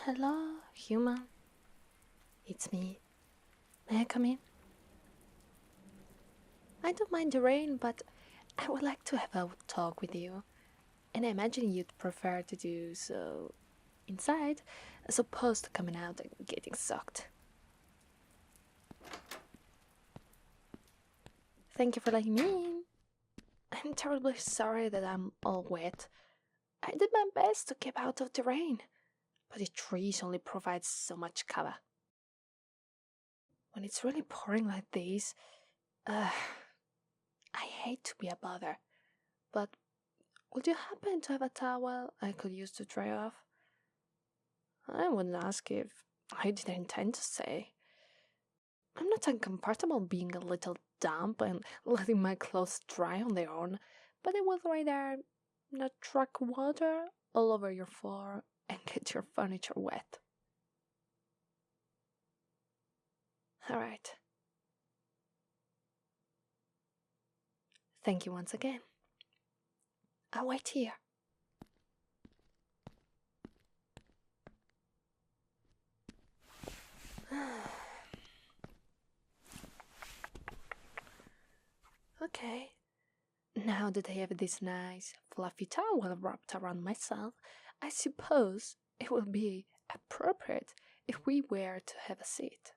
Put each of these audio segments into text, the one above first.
Hello, human. It's me. May I come in? I don't mind the rain, but I would like to have a talk with you. And I imagine you'd prefer to do so inside, as opposed to coming out and getting soaked. Thank you for letting me in. I'm terribly sorry that I'm all wet. I did my best to keep out of the rain, but the trees only provide so much cover. When it's really pouring like this, I hate to be a bother, but would you happen to have a towel I could use to dry off? I wouldn't ask if I didn't intend to say. I'm not uncomfortable being a little damp and letting my clothes dry on their own, but I would rather not truck water all over your floor and get your furniture wet. Alright. Thank you once again. I'll wait here. Okay. Now that I have this nice fluffy towel wrapped around myself, I suppose it will be appropriate if we were to have a seat.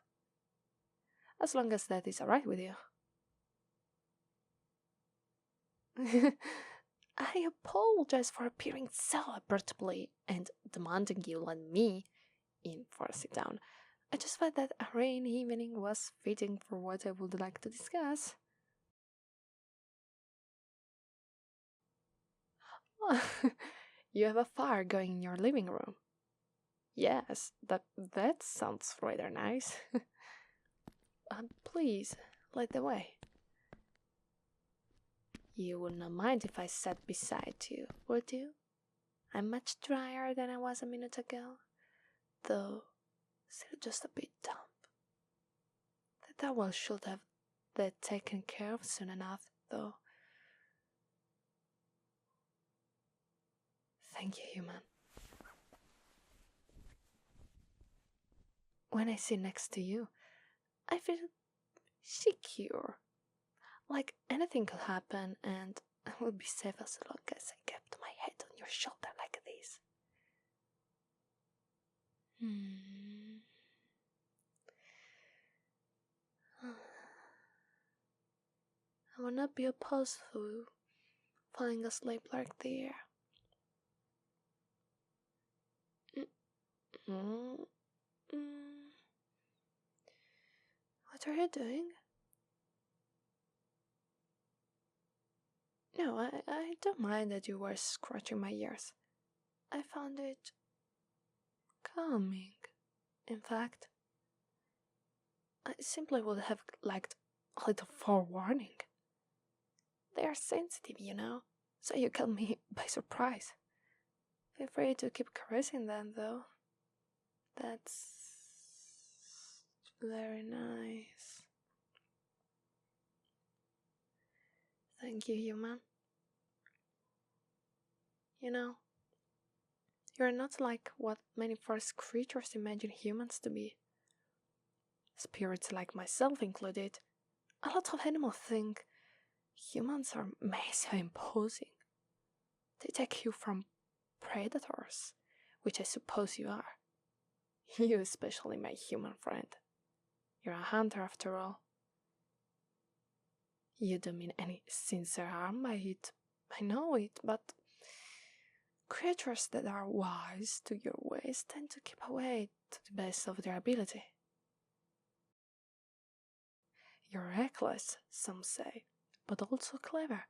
As long as that is alright with you. I apologize for appearing so abruptly and demanding you let me in for a sit down. I just felt that a rainy evening was fitting for what I would like to discuss. You have a fire going in your living room. Yes, that sounds rather nice. Please, light the way. You would not mind if I sat beside you, would you? I'm much drier than I was a minute ago, though still just a bit damp. The towel should have that taken care of soon enough, though. Thank you, human. When I sit next to you, I feel secure. Like anything could happen and I will be safe as long as I kept my head on your shoulder like this. I will not be opposed to falling asleep like the air. What are you doing? No, I don't mind that you were scratching my ears. I found it calming. In fact, I simply would have liked a little forewarning. They are sensitive, you know, so you caught me by surprise. Feel free to keep caressing them, though. That's very nice. Thank you, human. You know, you're not like what many forest creatures imagine humans to be. Spirits like myself included. A lot of animals think humans are massive and imposing. They take you from predators, which I suppose you are. You especially, my human friend. You're a hunter after all. You don't mean any sincere harm by it. I know it, but creatures that are wise to your ways tend to keep away to the best of their ability. You're reckless, some say, but also clever.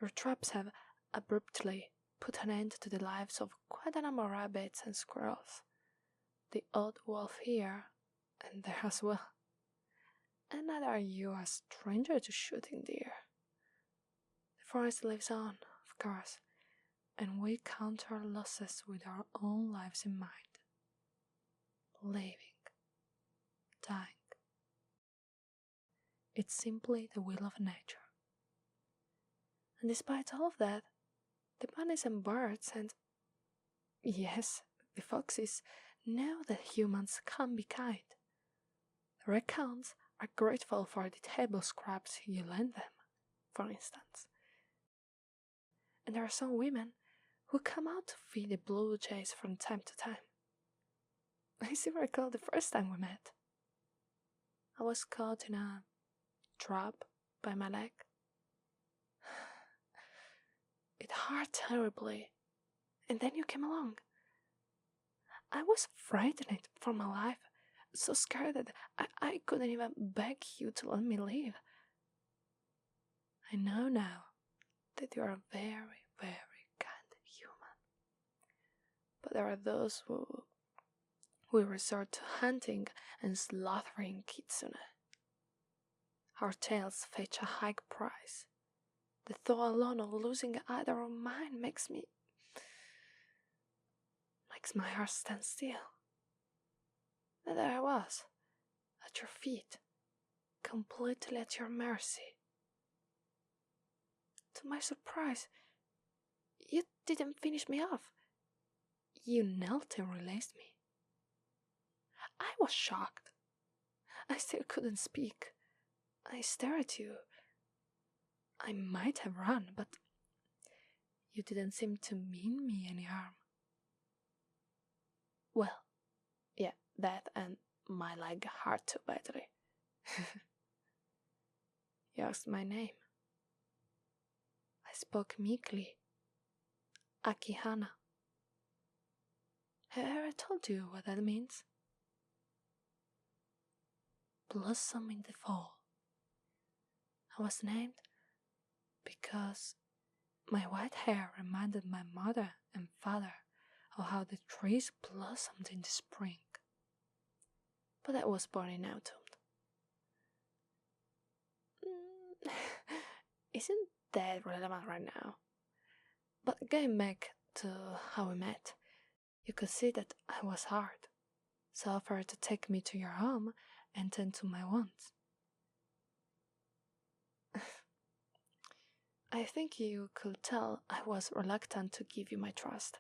Your traps have abruptly put an end to the lives of quite a number of rabbits and squirrels. The odd wolf here and there as well. And neither are you a stranger to shooting deer. The forest lives on, of course, and we count our losses with our own lives in mind. Living, dying. It's simply the will of nature. And despite all of that, the bunnies and birds and, yes, the foxes know that humans can be kind. The raccoons are grateful for the table scraps you lend them, for instance. And there are some women who come out to feed the blue jays from time to time. I still recall the first time we met. I was caught in a trap by my leg. It hurt terribly, and then you came along. I was frightened for my life, so scared that I couldn't even beg you to let me leave. I know now that you are a very, very kind human. But there are those who resort to hunting and slaughtering Kitsune. Our tales fetch a high price. The thought alone of losing either of mine makes my heart stand still. And there I was, at your feet, completely at your mercy. To my surprise, you didn't finish me off. You knelt and released me. I was shocked. I still couldn't speak. I stared at you. I might have run, but you didn't seem to mean me any harm. Well, yeah, that and my leg hurt too badly. You asked my name. I spoke meekly. Akihana. Have I ever told you what that means? Blossom in the fall. I was named because my white hair reminded my mother and father of how the trees blossomed in the spring. But I was born in autumn. Isn't that relevant right now? But going back to how we met, you could see that I was hard, so I offered to take me to your home and tend to my wants. I think you could tell I was reluctant to give you my trust,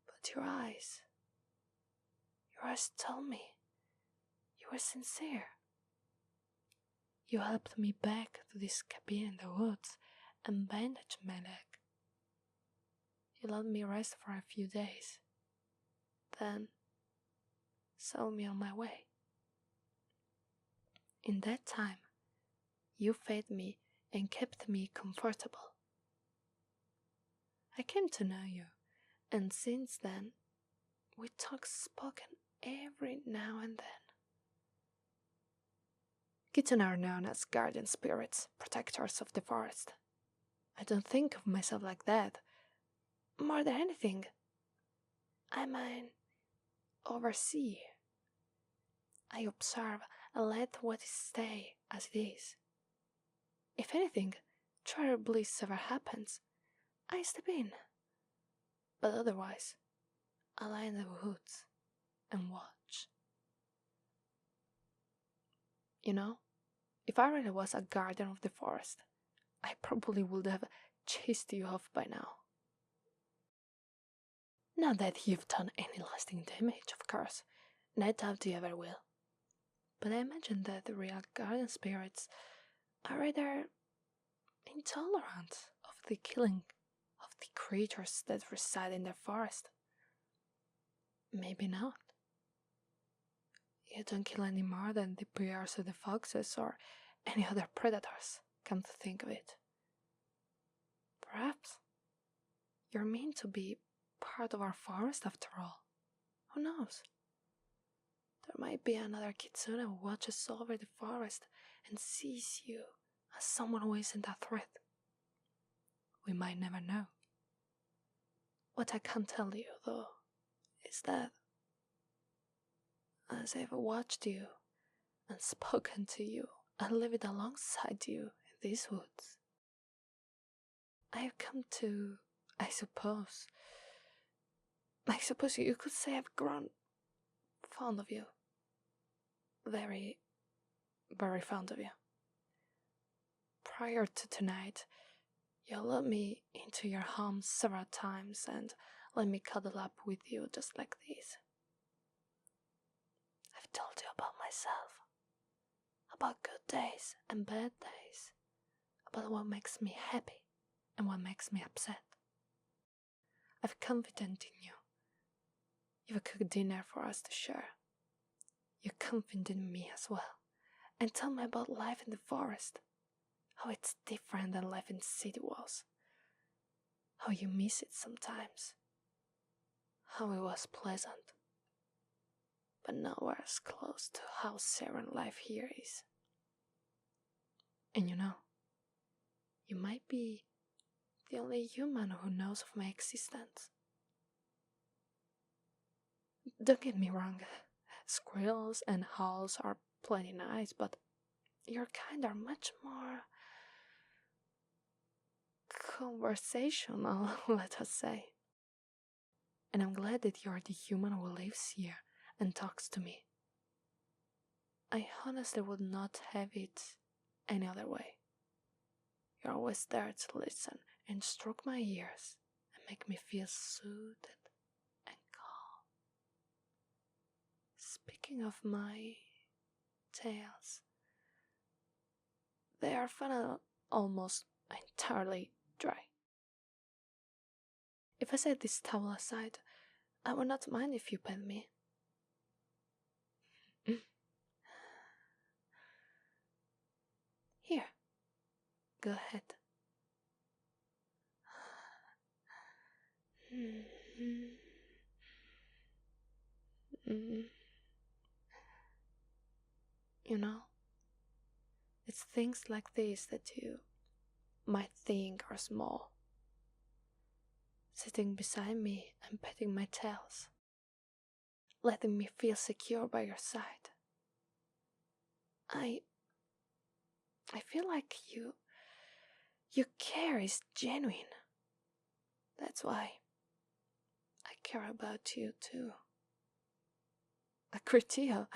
but your eyes told me you were sincere. You helped me back to this cabin in the woods and bandaged my leg. You let me rest for a few days, then saw me on my way. In that time, you fed me and kept me comfortable. I came to know you, and since then, we talk spoken every now and then. Kitsune are known as guardian spirits, protectors of the forest. I don't think of myself like that. More than anything, I'm an overseer. I observe and let what is stay as it is. If anything terribly severe happens, I step in. But otherwise, I lie in the woods and watch. You know, if I really was a guardian of the forest, I probably would have chased you off by now. Not that you've done any lasting damage, of course, and I doubt you ever will. But I imagine that the real guardian spirits are rather intolerant of the killing of the creatures that reside in their forest. Maybe not. You don't kill any more than the bears or the foxes or any other predators, come to think of it. Perhaps you're meant to be part of our forest after all. Who knows? There might be another Kitsune who watches over the forest and sees you as someone who isn't a threat. We might never know. What I can tell you, though, is that as I've watched you and spoken to you and lived alongside you in these woods, I have come to, I suppose you could say I've grown fond of you. Very, very fond of you. Prior to tonight, you let me into your home several times and let me cuddle up with you just like this. told you about myself, about good days and bad days, about what makes me happy and what makes me upset. I've confident in you. You've cooked dinner for us to share. You're confident in me as well, and tell me about life in the forest, how it's different than life in city walls, how you miss it sometimes, how it was pleasant, but nowhere as close to how serene life here is. And you know, you might be the only human who knows of my existence. Don't get me wrong, squirrels and owls are plenty nice, but your kind are much more conversational, let us say. And I'm glad that you're the human who lives here and talks to me. I honestly would not have it any other way. You're always there to listen and stroke my ears and make me feel soothed and calm. Speaking of my tales, they are finally almost entirely dry. If I set this towel aside, I would not mind if you pet me. Here, go ahead. You know, it's things like this that you might think are small. Sitting beside me and petting my tails, letting me feel secure by your side. I feel like your care is genuine. That's why I care about you too. A great deal.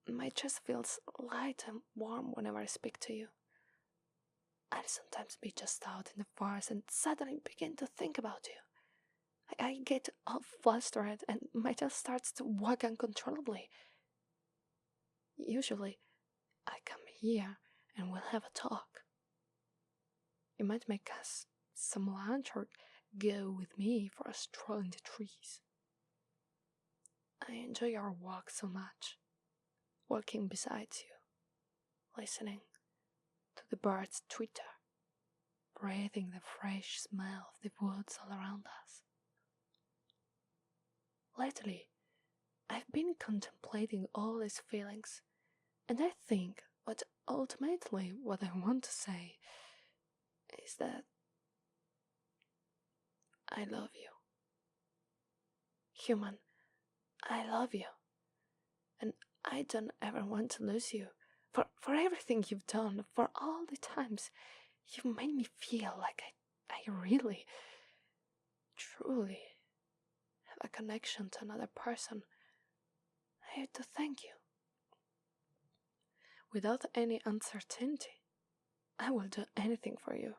My chest feels light and warm whenever I speak to you. I'd sometimes be just out in the forest and suddenly begin to think about you. I get all flustered and my tail starts to wag uncontrollably. Usually, I come here and we'll have a talk. You might make us some lunch or go with me for a stroll in the trees. I enjoy our walk so much, walking beside you, listening to the birds twitter, breathing the fresh smell of the woods all around us. Lately, I've been contemplating all these feelings, and I think what I want to say is that I love you. Human, I love you. And I don't ever want to lose you. For everything you've done, for all the times you've made me feel like I really, truly have a connection to another person. I have to thank you. Without any uncertainty, I will do anything for you.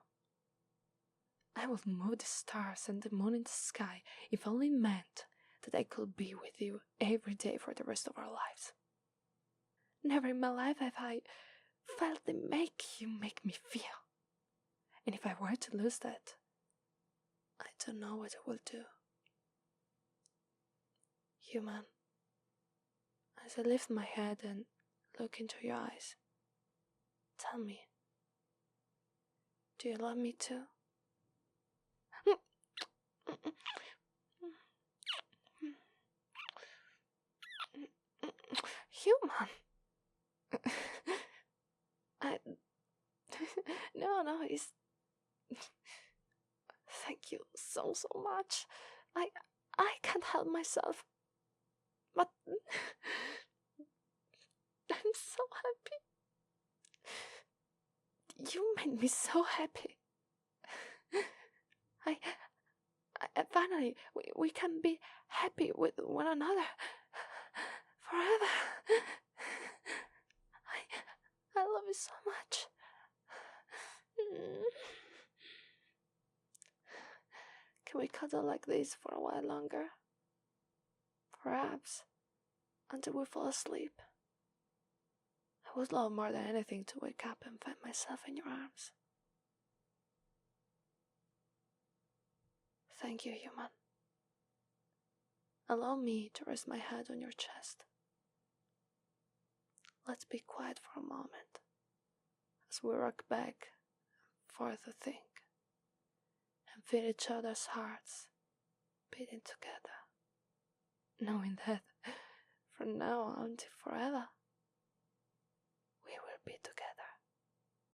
I would move the stars and the moon in the sky if only meant that I could be with you every day for the rest of our lives. Never in my life have I felt the you make me feel. And if I were to lose that, I don't know what I will do. Human, as I lift my head and look into your eyes, tell me, do you love me too? Human! No, it's... Thank you so much. I can't help myself. But I'm so happy. You made me so happy. Finally, we can be happy with one another forever. I love you so much. Can we cuddle like this for a while longer? Perhaps until we fall asleep. I would love more than anything to wake up and find myself in your arms. Thank you, human. Allow me to rest my head on your chest. Let's be quiet for a moment as we rock back and forth to think and feel each other's hearts beating together, knowing that from now on till forever we will be together.